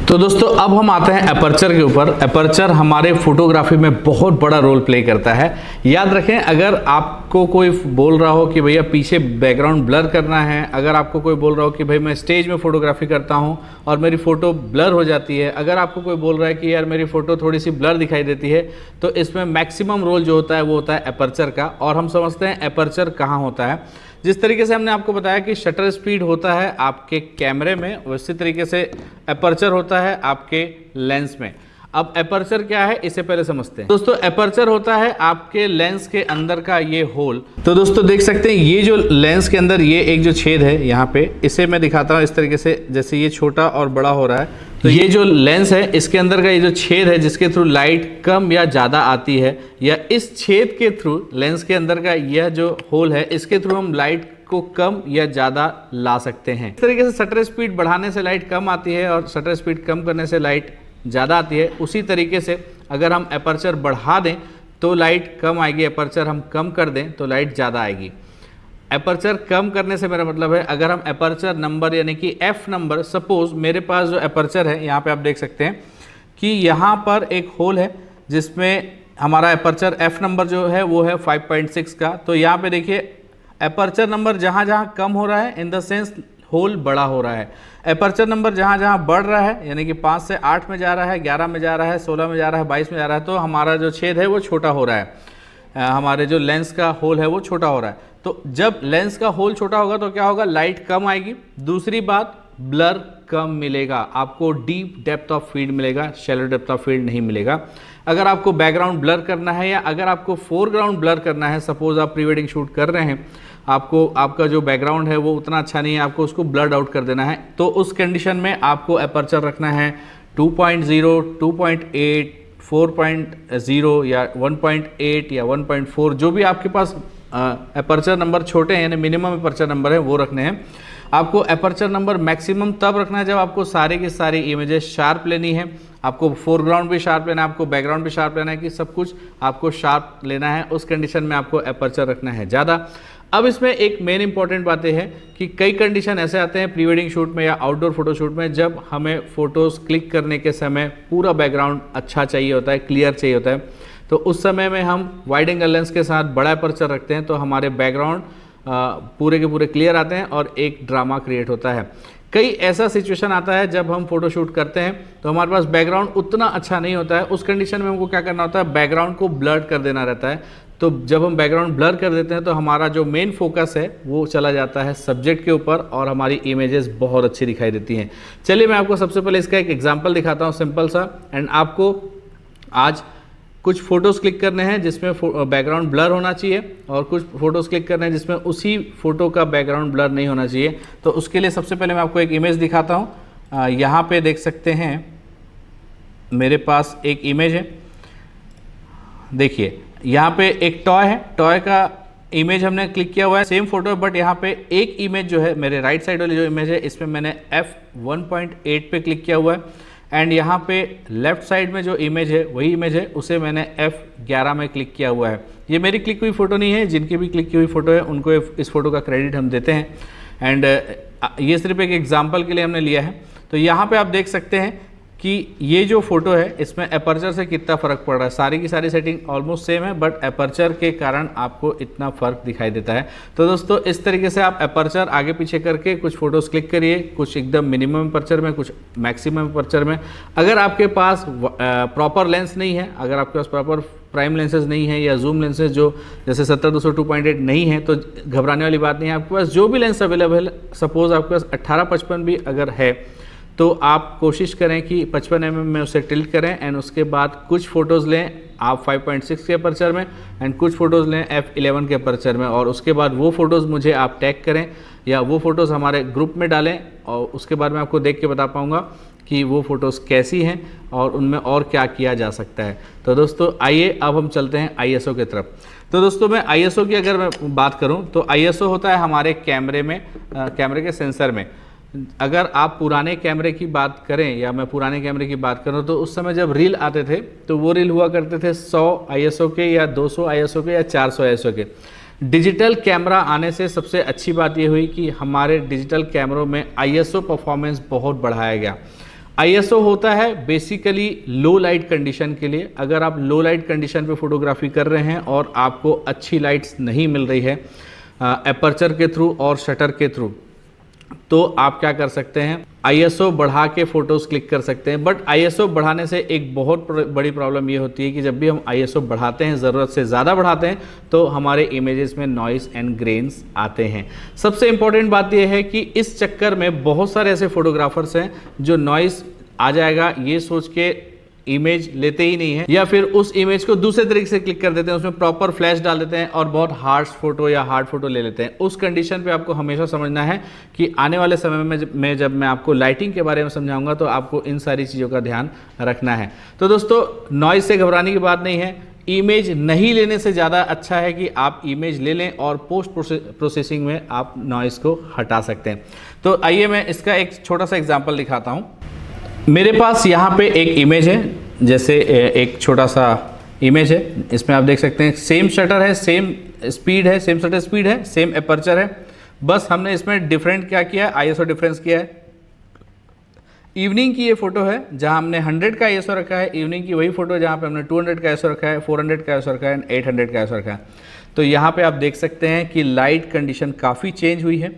तो दोस्तों अब हम आते हैं एपर्चर के ऊपर। एपर्चर हमारे फोटोग्राफी में बहुत बड़ा रोल प्ले करता है। याद रखें, अगर आपको कोई बोल रहा हो कि भैया पीछे बैकग्राउंड ब्लर करना है, अगर आपको कोई बोल रहा हो कि भाई मैं स्टेज में फोटोग्राफी करता हूं और मेरी फ़ोटो ब्लर हो जाती है, अगर आपको कोई बोल रहा है कि यार मेरी फ़ोटो थोड़ी सी ब्लर दिखाई देती है, तो इसमें मैक्सिमम रोल जो होता है वो होता है एपर्चर का। और हम समझते हैं एपर्चर कहाँ होता है। जिस तरीके से हमने आपको बताया कि शटर स्पीड होता है आपके कैमरे में, उसी तरीके से एपर्चर होता है आपके लेंस में। अब एपर्चर क्या है इसे पहले समझते हैं। दोस्तों एपर्चर होता है आपके लेंस के अंदर का ये होल। तो दोस्तों देख सकते हैं ये जो लेंस के अंदर ये एक जो छेद है यहाँ पे, इसे मैं दिखाता हूँ इस तरीके से, जैसे ये छोटा और बड़ा हो रहा है। तो ये जो लेंस है इसके अंदर का ये जो छेद है जिसके थ्रू लाइट कम या ज़्यादा आती है, या इस छेद के थ्रू लेंस के अंदर का यह जो होल है इसके थ्रू हम लाइट को कम या ज़्यादा ला सकते हैं। इस तरीके से शटर स्पीड बढ़ाने से लाइट कम आती है और शटर स्पीड कम करने से लाइट ज़्यादा आती है। उसी तरीके से अगर हम एपर्चर बढ़ा दें तो लाइट कम आएगी, एपर्चर हम कम कर दें तो लाइट ज़्यादा आएगी। एपर्चर कम करने से मेरा मतलब है, अगर हम एपर्चर नंबर यानी कि एफ नंबर, सपोज मेरे पास जो एपर्चर है यहाँ पे आप देख सकते हैं कि यहाँ पर एक होल है जिसमें हमारा एपर्चर एफ नंबर जो है वो है 5.6 का। तो यहाँ पे देखिए एपर्चर नंबर जहाँ जहाँ कम हो रहा है, इन द सेंस होल बड़ा हो रहा है। एपर्चर नंबर जहाँ जहाँ बढ़ रहा है, यानी कि 5 से 8 में जा रहा है, 11 में जा रहा है, 16 में जा रहा है, 22 में जा रहा है, तो हमारा जो छेद है वो छोटा हो रहा है, हमारे जो लेंस का होल है वो छोटा हो रहा है। तो जब लेंस का होल छोटा होगा तो क्या होगा, लाइट कम आएगी। दूसरी बात, ब्लर कम मिलेगा, आपको डीप डेप्थ ऑफ फील्ड मिलेगा, शैलो डेप्थ ऑफ फील्ड नहीं मिलेगा। अगर आपको बैकग्राउंड ब्लर करना है या अगर आपको फोरग्राउंड ब्लर करना है, सपोज आप प्री वेडिंग शूट कर रहे हैं, आपको आपका जो बैकग्राउंड है वो उतना अच्छा नहीं है, आपको उसको ब्लर्ड आउट कर देना है, तो उस कंडीशन में आपको एपर्चर रखना है 2.0, 2.8, 4.0 या 1.8 या 1.4, जो भी आपके पास एपर्चर नंबर छोटे हैं यानी मिनिमम एपर्चर नंबर है वो रखने हैं। आपको एपर्चर नंबर मैक्सिमम तब रखना है जब आपको सारे की सारी इमेजेस शार्प लेनी है, आपको फोरग्राउंड भी शार्प लेना है, आपको बैकग्राउंड भी शार्प लेना है, कि सब कुछ आपको शार्प लेना है। उस कंडीशन में आपको एपर्चर रखना है ज़्यादा। अब इसमें एक मेन इंपॉर्टेंट बातें हैं कि कई कंडीशन ऐसे आते हैं प्री वेडिंग शूट में या आउटडोर फोटोशूट में, जब हमें फ़ोटोज़ क्लिक करने के समय पूरा बैकग्राउंड अच्छा चाहिए होता है, क्लियर चाहिए होता है। तो उस समय में हम वाइड एंगल लेंस के साथ बड़ा एपर्चर रखते हैं, तो हमारे बैकग्राउंड पूरे के पूरे क्लियर आते हैं और एक ड्रामा क्रिएट होता है। कई ऐसा सिचुएशन आता है जब हम फोटो शूट करते हैं तो हमारे पास बैकग्राउंड उतना अच्छा नहीं होता है, उस कंडीशन में हमको क्या करना होता है, बैकग्राउंड को ब्लर कर देना रहता है। तो जब हम बैकग्राउंड ब्लर कर देते हैं तो हमारा जो मेन फोकस है वो चला जाता है सब्जेक्ट के ऊपर और हमारी इमेजेस बहुत अच्छी दिखाई देती हैं। चलिए मैं आपको सबसे पहले इसका एक एग्जांपल दिखाता हूँ सिंपल सा। एंड आपको आज कुछ फ़ोटोज़ क्लिक करने हैं जिसमें बैकग्राउंड ब्लर होना चाहिए और कुछ फ़ोटोज़ क्लिक करने हैं जिसमें उसी फ़ोटो का बैकग्राउंड ब्लर नहीं होना चाहिए। तो उसके लिए सबसे पहले मैं आपको एक इमेज दिखाता हूँ। यहाँ पे देख सकते हैं मेरे पास एक इमेज है, देखिए यहाँ पे एक टॉय है, टॉय का इमेज हमने क्लिक किया हुआ है, सेम फोटो है, बट यहाँ पे एक इमेज जो है मेरे राइट साइड वाली जो इमेज है इसमें मैंने f1.8 पे क्लिक किया हुआ है। एंड यहाँ पे लेफ्ट साइड में जो इमेज है वही इमेज है, उसे मैंने f11 में क्लिक किया हुआ है। ये मेरी क्लिक हुई फ़ोटो नहीं है, जिनकी भी क्लिक की हुई फ़ोटो है उनको इस फोटो का क्रेडिट हम देते हैं। एंड ये सिर्फ एक एग्जांपल के लिए हमने लिया है। तो यहाँ पे आप देख सकते हैं कि ये जो फोटो है इसमें एपर्चर से कितना फ़र्क पड़ रहा है। सारी की सारी सेटिंग ऑलमोस्ट सेम है, बट एपर्चर के कारण आपको इतना फ़र्क दिखाई देता है। तो दोस्तों इस तरीके से आप एपर्चर आगे पीछे करके कुछ फ़ोटोज़ क्लिक करिए, कुछ एकदम मिनिमम एपर्चर में, कुछ मैक्सिमम एपर्चर में। अगर आपके पास प्रॉपर लेंस नहीं है, अगर आपके पास प्रॉपर प्राइम लेंसेज नहीं है या जूम लेंसेज जो जैसे 70-200 2.8 नहीं है तो घबराने वाली बात नहीं है। आपके पास जो भी लेंस अवेलेबल है, सपोज़ आपके पास 18-55 भी अगर है तो आप कोशिश करें कि 55 mm में उसे टिल्ट करें एंड उसके बाद कुछ फ़ोटोज़ लें आप 5.6 के अपर्चर में एंड कुछ फ़ोटोज़ लें f11 के अपर्चर में, और उसके बाद वो फ़ोटोज़ मुझे आप टैग करें या वो फ़ोटोज़ हमारे ग्रुप में डालें और उसके बाद मैं आपको देख के बता पाऊँगा कि वो फ़ोटोज़ कैसी हैं और उनमें और क्या किया जा सकता है। तो दोस्तों आइए अब हम चलते हैं ISO की तरफ। तो दोस्तों मैं ISO की अगर मैं बात करूँ तो ISO होता है हमारे कैमरे में, कैमरे के सेंसर में। अगर आप पुराने कैमरे की बात करें या मैं पुराने कैमरे की बात करूं तो उस समय जब रील आते थे तो वो रील हुआ करते थे 100 ISO के या 200 ISO के या 400 ISO के। डिजिटल कैमरा आने से सबसे अच्छी बात ये हुई कि हमारे डिजिटल कैमरों में ISO परफॉर्मेंस बहुत बढ़ाया गया। ISO होता है बेसिकली लो लाइट कंडीशन के लिए। अगर आप लो लाइट कंडीशन पे फोटोग्राफी कर रहे हैं और आपको अच्छी लाइट्स नहीं मिल रही है एपर्चर के थ्रू और शटर के थ्रू, तो आप क्या कर सकते हैं, ISO बढ़ा के फ़ोटोज़ क्लिक कर सकते हैं। बट ISO बढ़ाने से एक बहुत बड़ी प्रॉब्लम ये होती है कि जब भी हम ISO बढ़ाते हैं, ज़रूरत से ज़्यादा बढ़ाते हैं, तो हमारे इमेजेस में नॉइज़ एंड ग्रेन्स आते हैं। सबसे इम्पॉर्टेंट बात यह है कि इस चक्कर में बहुत सारे ऐसे फोटोग्राफर्स हैं जो नॉइज़ आ जाएगा ये सोच के इमेज लेते ही नहीं है, या फिर उस इमेज को दूसरे तरीके से क्लिक कर देते हैं, उसमें प्रॉपर फ्लैश डाल देते हैं और बहुत हार्श फोटो या हार्ड फोटो ले लेते हैं। उस कंडीशन पे आपको हमेशा समझना है कि आने वाले समय में जब मैं आपको लाइटिंग के बारे में समझाऊंगा तो आपको इन सारी चीज़ों का ध्यान रखना है। तो दोस्तों, नॉइज से घबराने की बात नहीं है। इमेज नहीं लेने से ज़्यादा अच्छा है कि आप इमेज ले लें और पोस्ट प्रोसेसिंग में आप नॉइज़ को हटा सकते हैं। तो आइए मैं इसका एक छोटा सा एग्जाम्पल दिखाता हूँ। मेरे पास यहाँ पे एक इमेज है, जैसे एक छोटा सा इमेज है, इसमें आप देख सकते हैं सेम शटर है, सेम स्पीड है, सेम शटर स्पीड है, सेम एपर्चर है। बस हमने इसमें डिफरेंट क्या किया है, ISO डिफरेंस किया है। इवनिंग की ये फोटो है जहाँ हमने 100 का ISO रखा है, इवनिंग की वही फोटो जहाँ पे हमने 200 का ISO रखा है, 400 का ISO रखा है, 800 का ISO रखा है। तो यहाँ पे आप देख सकते हैं कि लाइट कंडीशन काफ़ी चेंज हुई है।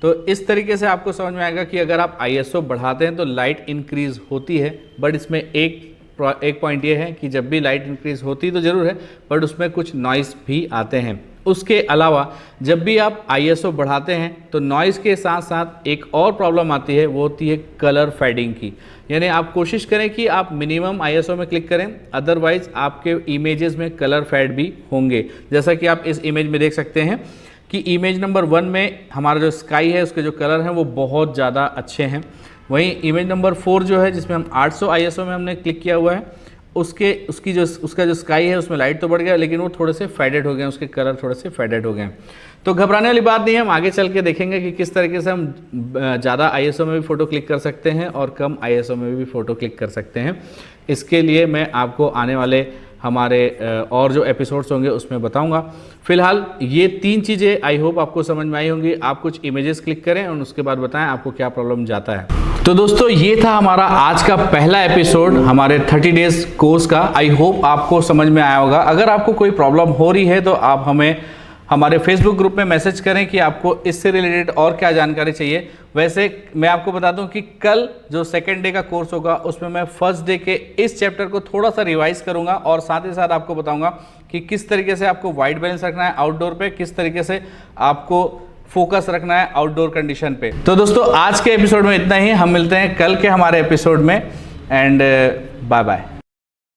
तो इस तरीके से आपको समझ में आएगा कि अगर आप ISO बढ़ाते हैं तो लाइट इंक्रीज़ होती है। बट इसमें एक पॉइंट ये है कि जब भी लाइट इंक्रीज़ होती तो ज़रूर है, बट उसमें कुछ नॉइज़ भी आते हैं। उसके अलावा जब भी आप ISO बढ़ाते हैं तो नॉइज़ के साथ साथ एक और प्रॉब्लम आती है, वो होती है कलर फेडिंग की। यानी आप कोशिश करें कि आप मिनिमम ISO में क्लिक करें, अदरवाइज़ आपके इमेजेस में कलर फेड भी होंगे। जैसा कि आप इस इमेज में देख सकते हैं कि इमेज नंबर 1 में हमारा जो स्काई है उसके जो कलर हैं वो बहुत ज़्यादा अच्छे हैं। वहीं इमेज नंबर 4 जो है, जिसमें हम 800 ISO में हमने क्लिक किया हुआ है, उसका जो स्काई है उसमें लाइट तो बढ़ गया, लेकिन वो थोड़े से फेडेड हो गए, उसके कलर थोड़े से फेडेड हो गए। तो घबराने वाली बात नहीं है, हम आगे चल के देखेंगे कि किस तरीके से हम ज़्यादा ISO में भी फ़ोटो क्लिक कर सकते हैं और कम ISO में भी फ़ोटो क्लिक कर सकते हैं। इसके लिए मैं आपको आने वाले हमारे और जो एपिसोड्स होंगे उसमें बताऊंगा। फिलहाल ये 3 चीज़ें आई होप आपको समझ में आई होंगी। आप कुछ इमेजेस क्लिक करें और उसके बाद बताएं आपको क्या प्रॉब्लम जाता है। तो दोस्तों, ये था हमारा आज का पहला एपिसोड हमारे 30 डेज कोर्स का। आई होप आपको समझ में आया होगा। अगर आपको कोई प्रॉब्लम हो रही है तो आप हमें हमारे फेसबुक ग्रुप में मैसेज करें कि आपको इससे रिलेटेड और क्या जानकारी चाहिए। वैसे मैं आपको बता दूं कि कल जो सेकेंड डे का कोर्स होगा उसमें मैं फर्स्ट डे के इस चैप्टर को थोड़ा सा रिवाइज करूंगा और साथ ही साथ आपको बताऊंगा कि किस तरीके से आपको वाइट बैलेंस रखना है आउटडोर पे, किस तरीके से आपको फोकस रखना है आउटडोर कंडीशन पे। तो दोस्तों, आज के एपिसोड में इतना ही। हम मिलते हैं कल के हमारे एपिसोड में एंड बाय बाय।